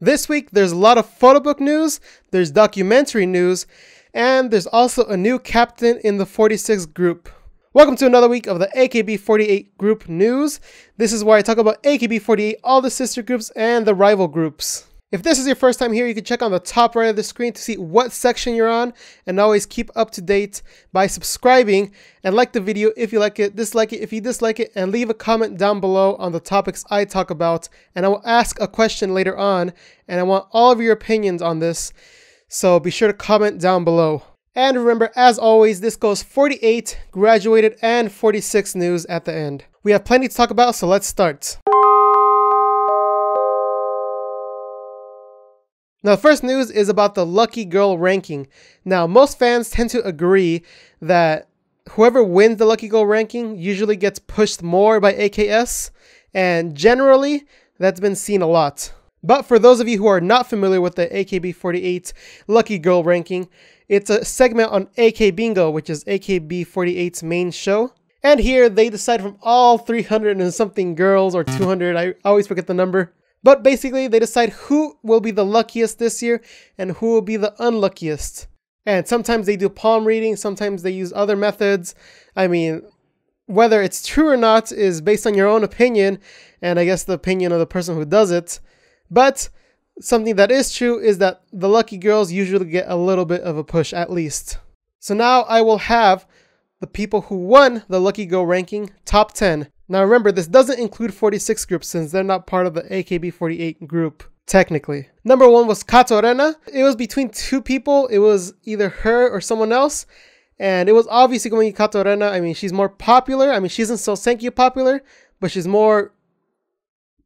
This week, there's a lot of photobook news, there's documentary news, and there's also a new captain in the 46 group. Welcome to another week of the AKB48 group news. This is where I talk about AKB48, all the sister groups, and the rival groups. If this is your first time here, you can check on the top right of the screen to see what section you're on, and always keep up to date by subscribing and like the video if you like it, dislike it if you dislike it, and leave a comment down below on the topics I talk about, and I will ask a question later on, and I want all of your opinions on this, so be sure to comment down below. And remember, as always, this goes 48, graduated, and 46 news at the end. We have plenty to talk about, so let's start. Now, the first news is about the Lucky Girl ranking. Now, most fans tend to agree that whoever wins the Lucky Girl ranking usually gets pushed more by AKS, and generally, that's been seen a lot. But for those of you who are not familiar with the AKB48 Lucky Girl ranking, it's a segment on AK Bingo, which is AKB48's main show. And here, they decide from all 300 and something girls, or 200, I always forget the number. But basically, they decide who will be the luckiest this year and who will be the unluckiest. And sometimes they do palm reading, sometimes they use other methods. I mean, whether it's true or not is based on your own opinion, and I guess the opinion of the person who does it. But something that is true is that the lucky girls usually get a little bit of a push at least. So now I will have the people who won the Lucky Girl ranking top 10. Now remember, this doesn't include 46 groups since they're not part of the AKB48 group, technically. Number 1 was Kato Rena. It was between two people. It was either her or someone else. And it was obviously going to be Kato Rena. I mean, she's more popular. I mean, she isn't so Senkyu popular, but she's more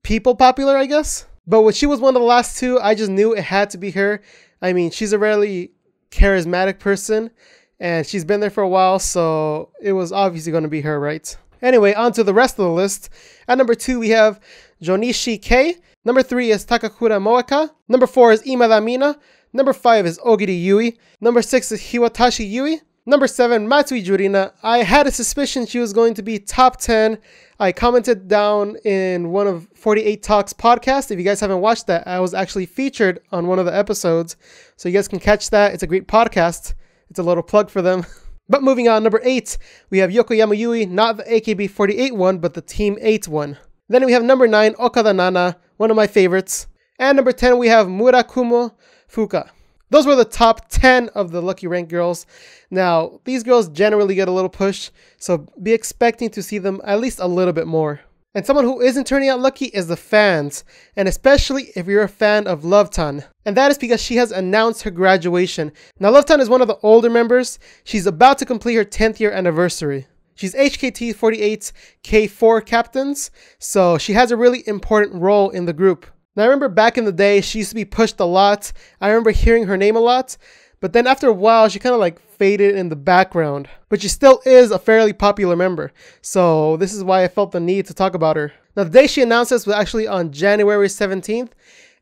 people popular, I guess. But when she was one of the last two, I just knew it had to be her. I mean, she's a really charismatic person, and she's been there for a while, so it was obviously going to be her, right? Anyway, on to the rest of the list. At number 2, we have Jonishi K. Number 3 is Takakura Moeka. Number 4 is Imada Mina. Number 5 is Ogiri Yui. Number 6 is Hiwatashi Yui. Number 7, Matsui Rena. I had a suspicion she was going to be top 10. I commented down in one of 48 Talks podcast. If you guys haven't watched that, I was actually featured on one of the episodes. So you guys can catch that. It's a great podcast. It's a little plug for them. But moving on, number 8, we have Yokoyama Yui, not the AKB48 one, but the Team 8 one. Then we have number 9, Okada Nana, one of my favorites. And number 10, we have Murakumo Fuka. Those were the top 10 of the Lucky Rank girls. Now, these girls generally get a little push, so be expecting to see them at least a little bit more. And someone who isn't turning out lucky is the fans, and especially if you're a fan of Lovetan. And that is because she has announced her graduation. Now, Lovetan is one of the older members. She's about to complete her 10th year anniversary. She's HKT48's K4 captains, so she has a really important role in the group. Now, I remember back in the day, she used to be pushed a lot. I remember hearing her name a lot, but then after a while, she kind of like faded in the background. But she still is a fairly popular member, so this is why I felt the need to talk about her. Now, the day she announced this was actually on January 17th,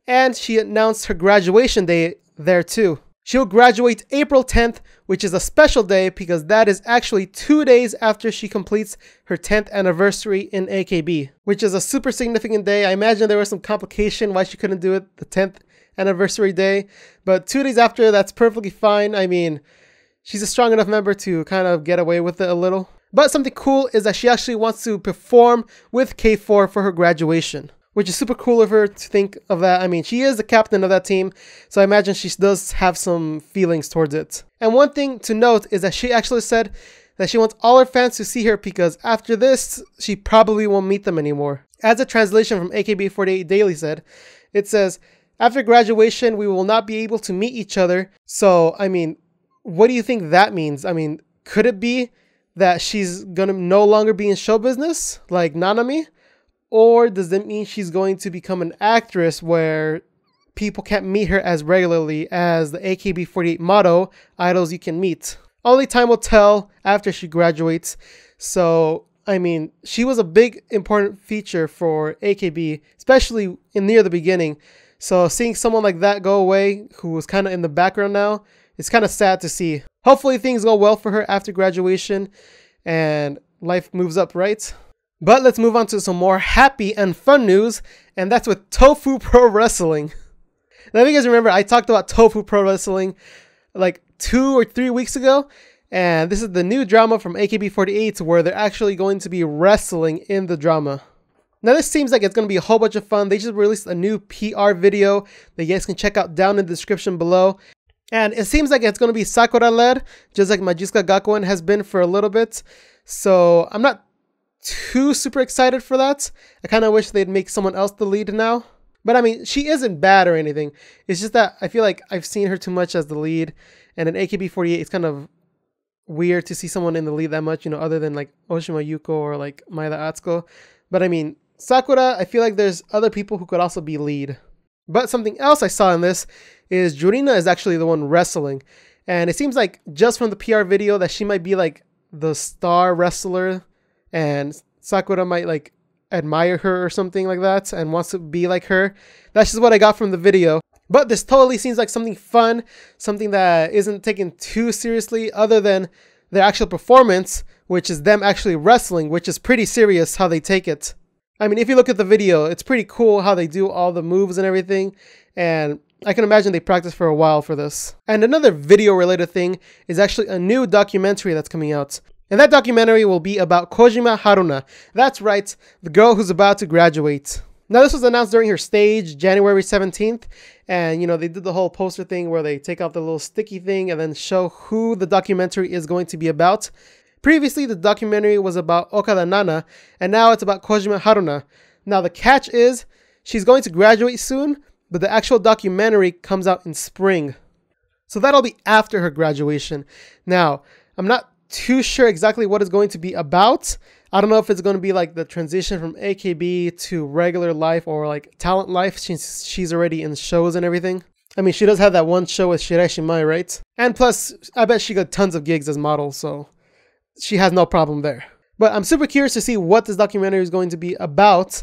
and she announced her graduation day there too. She'll graduate April 10th, which is a special day because that is actually 2 days after she completes her 10th anniversary in AKB, which is a super significant day. I imagine there was some complication why she couldn't do it the 10th anniversary day, but 2 days after, that's perfectly fine. I mean, she's a strong enough member to kind of get away with it a little. But something cool is that she actually wants to perform with K4 for her graduation, which is super cool of her to think of that. I mean, she is the captain of that team, so I imagine she does have some feelings towards it. And one thing to note is that she actually said that she wants all her fans to see her because after this, she probably won't meet them anymore. As a translation from AKB48 Daily said, it says, after graduation, we will not be able to meet each other. So, I mean, what do you think that means? I mean, could it be that she's gonna no longer be in show business like Nanami? Or does that mean she's going to become an actress where people can't meet her as regularly as the AKB48 motto, idols you can meet? Only time will tell after she graduates. So, I mean, she was a big important feature for AKB, especially near the beginning. So seeing someone like that go away, who was kind of in the background now, it's kind of sad to see. Hopefully things go well for her after graduation and life moves up, right? But let's move on to some more happy and fun news, and that's with Tofu Pro Wrestling. Now, if you guys remember, I talked about Tofu Pro Wrestling like 2 or 3 weeks ago. And this is the new drama from AKB48 where they're actually going to be wrestling in the drama. Now, this seems like it's going to be a whole bunch of fun. They just released a new PR video that you guys can check out down in the description below. And it seems like it's going to be Sakura-led, just like Majiska Gakuen has been for a little bit. So I'm not too super excited for that. I kind of wish they'd make someone else the lead now. But I mean, she isn't bad or anything. It's just that I feel like I've seen her too much as the lead. And in AKB48, it's kind of weird to see someone in the lead that much, you know, other than like Oshima Yuko or like Maeda Atsuko. But I mean, Sakura, I feel like there's other people who could also be lead. But something else I saw in this is Jurina is actually the one wrestling. And it seems like just from the PR video that she might be like the star wrestler and Sakura might like admire her or something like that and wants to be like her. That's just what I got from the video. But this totally seems like something fun, something that isn't taken too seriously other than their actual performance, which is them actually wrestling, which is pretty serious how they take it. I mean, if you look at the video, it's pretty cool how they do all the moves and everything. And I can imagine they practiced for a while for this. And another video related thing is actually a new documentary that's coming out. And that documentary will be about Kojima Haruna. That's right, the girl who's about to graduate. Now, this was announced during her stage, January 17th. And, you know, they did the whole poster thing where they take out the little sticky thing and then show who the documentary is going to be about. Previously, the documentary was about Okada Nana, and now it's about Kojima Haruna. Now, the catch is she's going to graduate soon, but the actual documentary comes out in spring. So that'll be after her graduation. Now, I'm not too sure exactly what it's going to be about. I don't know if it's going to be like the transition from AKB to regular life or like talent life since she's already in shows and everything. I mean, she does have that one show with Shiraishi, right? And plus, I bet she got tons of gigs as model, so she has no problem there. But I'm super curious to see what this documentary is going to be about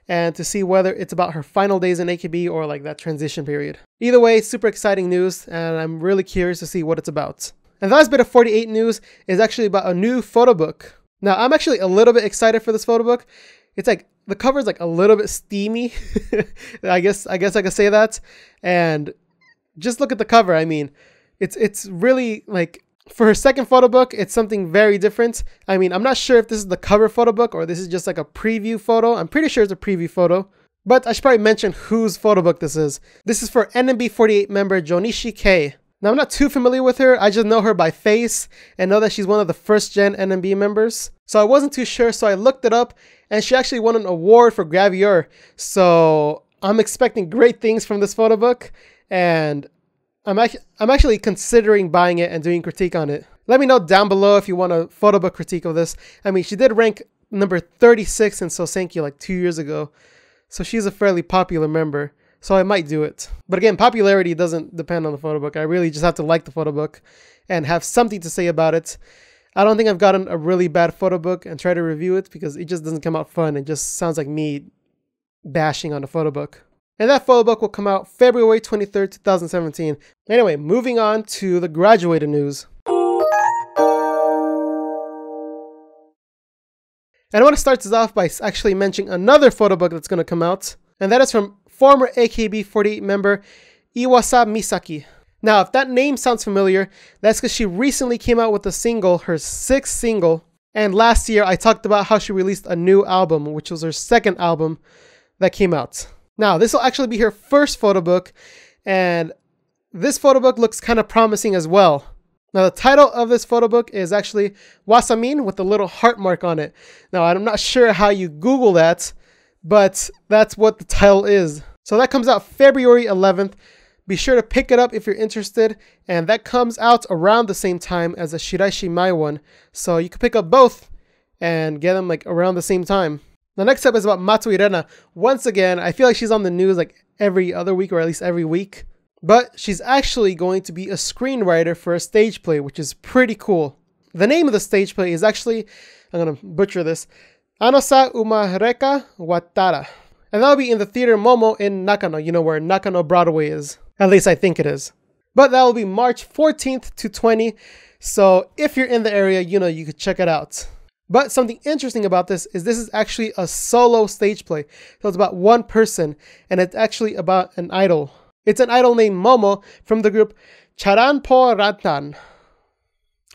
and to see whether it's about her final days in AKB or like that transition period. Either way, super exciting news, and I'm really curious to see what it's about. And the last bit of 48 news is actually about a new photo book. Now, I'm actually a little bit excited for this photo book. It's like the cover is like a little bit steamy. I guess I could say that. And just look at the cover. I mean, it's really like, for her second photo book, it's something very different. I mean, I'm not sure if this is the cover photo book or this is just like a preview photo. I'm pretty sure it's a preview photo. But I should probably mention whose photo book this is. This is for NMB48 member Jonishi K. Now, I'm not too familiar with her. I just know her by face and know that she's one of the first gen NMB members. So I wasn't too sure, so I looked it up, and she actually won an award for Gravure. So I'm expecting great things from this photo book, and I'm actually considering buying it and doing critique on it. Let me know down below if you want a photo book critique of this. I mean, she did rank number 36 in Sosenkyo like 2 years ago, so she's a fairly popular member. So I might do it. But again, popularity doesn't depend on the photo book. I really just have to like the photo book and have something to say about it. I don't think I've gotten a really bad photo book and try to review it because it just doesn't come out fun. It just sounds like me bashing on the photo book. And that photo book will come out February 23rd, 2017. Anyway, moving on to the graduated news. And I want to start this off by actually mentioning another photo book that's going to come out. And that is from former AKB48 member Iwasa Misaki. Now, if that name sounds familiar, that's because she recently came out with a single, her 6th single. And last year, I talked about how she released a new album, which was her 2nd album that came out. Now, this will actually be her first photo book, and this photo book looks kind of promising as well. Now, the title of this photo book is actually Wasamin with a little heart mark on it. Now, I'm not sure how you Google that, but that's what the title is. So that comes out February 11th. Be sure to pick it up if you're interested. And that comes out around the same time as the Shiraishi Mai one. So you can pick up both and get them like around the same time. The next up is about Matsui Rena. Once again, I feel like she's on the news like every other week or at least every week. But she's actually going to be a screenwriter for a stage play, which is pretty cool. The name of the stage play is actually, I'm going to butcher this, Anosa Umareka Watara. And that'll be in the Theater Momo in Nakano, you know where Nakano Broadway is. At least I think it is. But that will be March 14th to 20. So if you're in the area, you know, you could check it out. But something interesting about this is actually a solo stage play. So it's about one person, and it's actually about an idol. It's an idol named Momo from the group Charanporatan.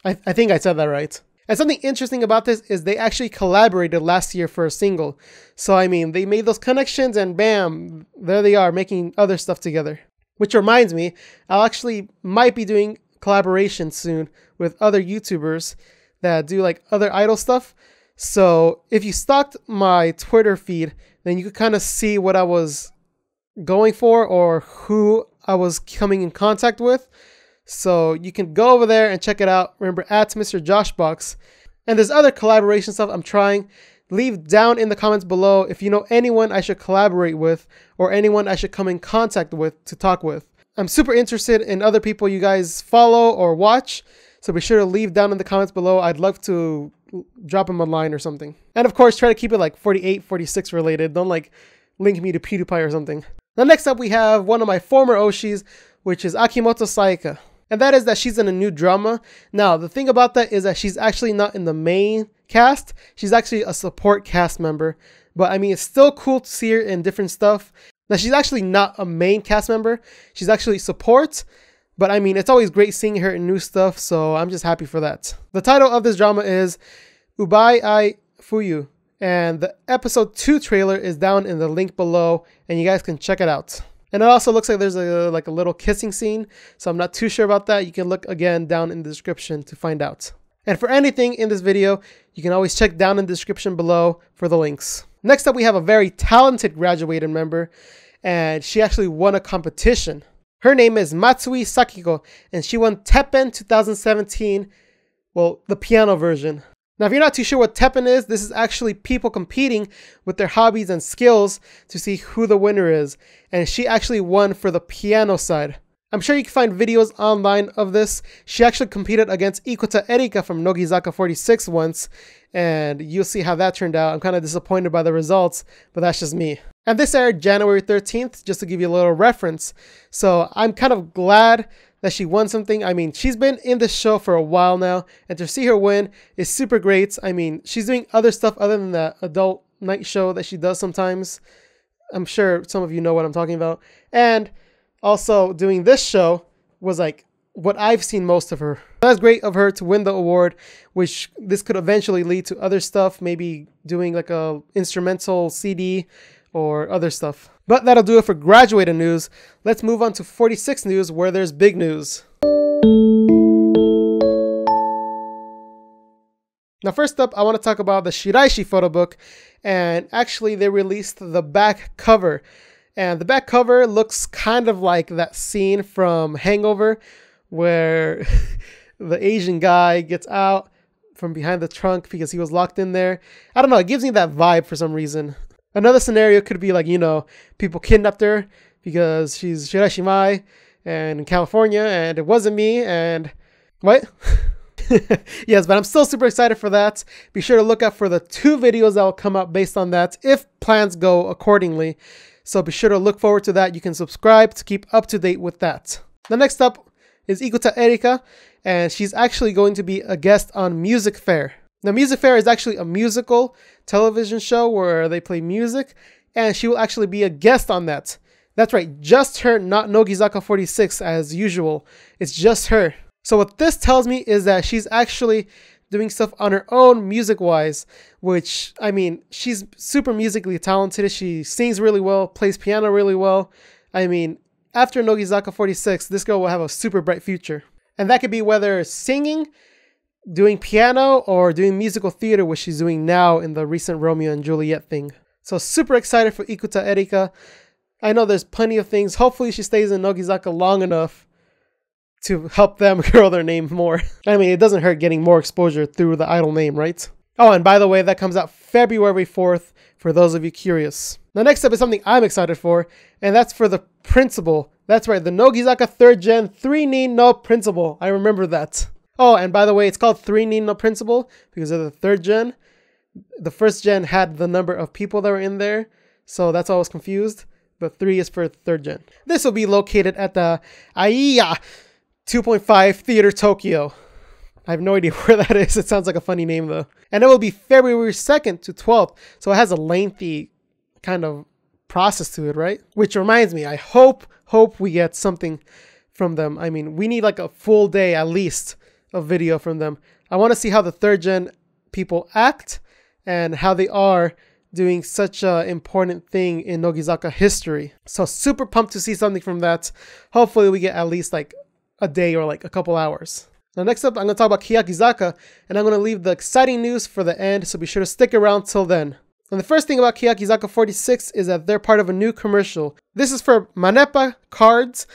I think I said that right. And something interesting about this is they actually collaborated last year for a single. So I mean, they made those connections and bam, there they are making other stuff together. Which reminds me, I'll actually might be doing collaborations soon with other YouTubers that do like other idol stuff. So if you stalked my Twitter feed, then you could kind of see what I was going for or who I was coming in contact with. So you can go over there and check it out. Remember, @MrJoshBox. And there's other collaboration stuff I'm trying. Leave down in the comments below if you know anyone I should collaborate with or anyone I should come in contact with to talk with. I'm super interested in other people you guys follow or watch. So be sure to leave down in the comments below. I'd love to drop them a line or something. And of course, try to keep it like 48, 46 related. Don't like link me to PewDiePie or something. Now next up we have one of my former Oshis, which is Akimoto Sayaka. And that is that she's in a new drama. Now, the thing about that is that she's actually not in the main cast. She's actually a support cast member. But I mean, it's still cool to see her in different stuff. Now, she's actually not a main cast member. She's actually support. But I mean, it's always great seeing her in new stuff. So I'm just happy for that. The title of this drama is Ubai I Fuyu. And the episode 2 trailer is down in the link below. And you guys can check it out. And it also looks like there's a little kissing scene. So I'm not too sure about that. You can look again down in the description to find out. And for anything in this video, you can always check down in the description below for the links. Next up, we have a very talented graduated member. And she actually won a competition. Her name is Matsui Sakiko. And she won TEPPEN 2017. Well, the piano version. Now, if you're not too sure what TEPPEN is, this is actually people competing with their hobbies and skills to see who the winner is. And she actually won for the piano side. I'm sure you can find videos online of this. She actually competed against Ikuta Erika from KEYAKIZAKA46 once. And you'll see how that turned out. I'm kind of disappointed by the results, but that's just me. And this aired January 13th, just to give you a little reference. So I'm kind of glad that she won something. I mean, she's been in this show for a while now, and to see her win is super great. I mean, she's doing other stuff other than the adult night show that she does sometimes. I'm sure some of you know what I'm talking about. And also doing this show was like what I've seen most of her. That's great of her to win the award, which this could eventually lead to other stuff, maybe doing like a instrumental CD or other stuff. But that'll do it for graduated news. Let's move on to 46 news, where there's big news. Now first up, I want to talk about the Shiraishi Photobook. And actually they released the back cover. And the back cover looks kind of like that scene from Hangover where the Asian guy gets out from behind the trunk because he was locked in there. I don't know, it gives me that vibe for some reason. Another scenario could be like, you know, people kidnapped her because she's Shiraishi Mai and in California and it wasn't me and what? Yes, but I'm still super excited for that. Be sure to look out for the 2 videos that will come out based on that if plans go accordingly. So be sure to look forward to that. You can subscribe to keep up to date with that. The next up is Ikuta Erika, and she's actually going to be a guest on Music Fair. Now, Music Fair is actually a musical television show where they play music, and she will actually be a guest on that. That's right, just her, not KEYAKIZAKA46 as usual. It's just her. So what this tells me is that she's actually doing stuff on her own music-wise, which, I mean, she's super musically talented. She sings really well, plays piano really well. I mean, after KEYAKIZAKA46, this girl will have a super bright future. And that could be whether singing, doing piano, or doing musical theater, which she's doing now in the recent Romeo and Juliet thing. So super excited for Ikuta Erika. I know there's plenty of things. Hopefully she stays in KEYAKIZAKA long enough to help them grow their name more. I mean, it doesn't hurt getting more exposure through the idol name, right? Oh, and by the way, that comes out February 4th for those of you curious. Now, next up is something I'm excited for, and that's for the principal. That's right, the KEYAKIZAKA 3rd Gen 3 Nin no Principal. I remember that. Oh, and by the way, it's called 3 Nin no Principal because of the 3rd Gen. The 1st Gen had the number of people that were in there, so that's why I was confused. But 3 is for 3rd Gen. This will be located at the Aiya 2.5 Theater Tokyo. I have no idea where that is. It sounds like a funny name though. And it will be February 2nd to 12th. So it has a lengthy kind of process to it, right? Which reminds me, I hope we get something from them. I mean, we need like a full day at least of video from them. I want to see how the third gen people act and how they are doing such an important thing in Nogizaka history. So super pumped to see something from that. Hopefully we get at least like a day or like a couple hours. Now next up, I'm going to talk about KEYAKIZAKA, and I'm going to leave the exciting news for the end, so be sure to stick around till then. And the first thing about KEYAKIZAKA46 is that they're part of a new commercial. This is for Manepa cards,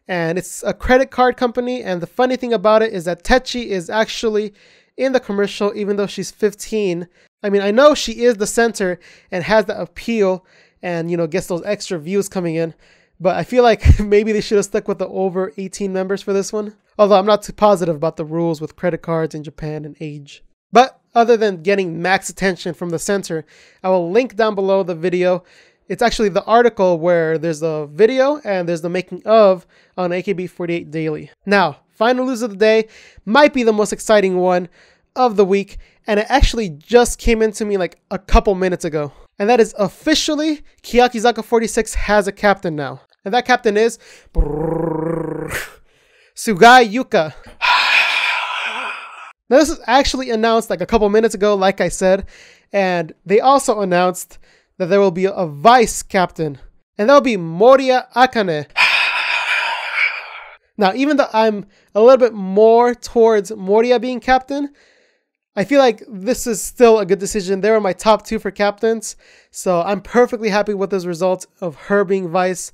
and it's a credit card company, and the funny thing about it is that Techi is actually in the commercial even though she's 15. I mean, I know she is the center and has that appeal and, you know, gets those extra views coming in, but I feel like maybe they should have stuck with the over 18 members for this one. Although I'm not too positive about the rules with credit cards in Japan and age. But other than getting max attention from the center, I will link down below the video. It's actually the article where there's a video and there's the making of on AKB48 Daily. Now, final news of the day might be the most exciting one of the week, and it actually just came into me like a couple minutes ago. And that is officially KEYAKIZAKA46 has a captain now. And that captain is Sugai Yuuka. Now this was actually announced like a couple minutes ago, like I said, and they also announced that there will be a vice captain, and that will be Moriya Akane. Now, even though I'm a little bit more towards Moriya being captain, I feel like this is still a good decision. They were my top 2 for captains, so I'm perfectly happy with this result of her being vice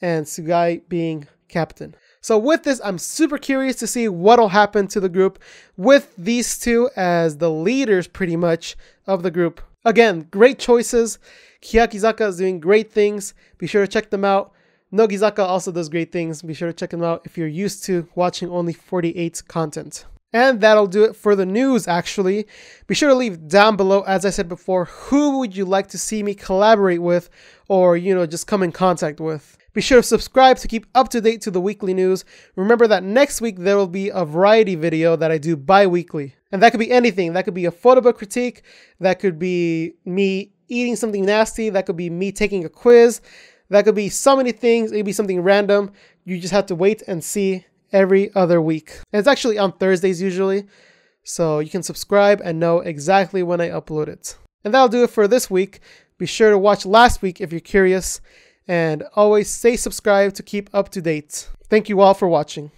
and Sugai being captain. So with this, I'm super curious to see what'll happen to the group with these two as the leaders pretty much of the group. Again, great choices. KEYAKIZAKA is doing great things. Be sure to check them out. Nogizaka also does great things. Be sure to check them out if you're used to watching only 48 content. And that'll do it for the news, actually. Be sure to leave down below, as I said before, who would you like to see me collaborate with or, you know, just come in contact with. Be sure to subscribe to keep up to date to the weekly news. Remember that next week there will be a variety video that I do bi-weekly. And that could be anything. That could be a photobook critique. That could be me eating something nasty. That could be me taking a quiz. That could be so many things. It could be something random. You just have to wait and see every other week. And it's actually on Thursdays usually. So you can subscribe and know exactly when I upload it. And that'll do it for this week. Be sure to watch last week if you're curious. And always stay subscribed to keep up to date. Thank you all for watching.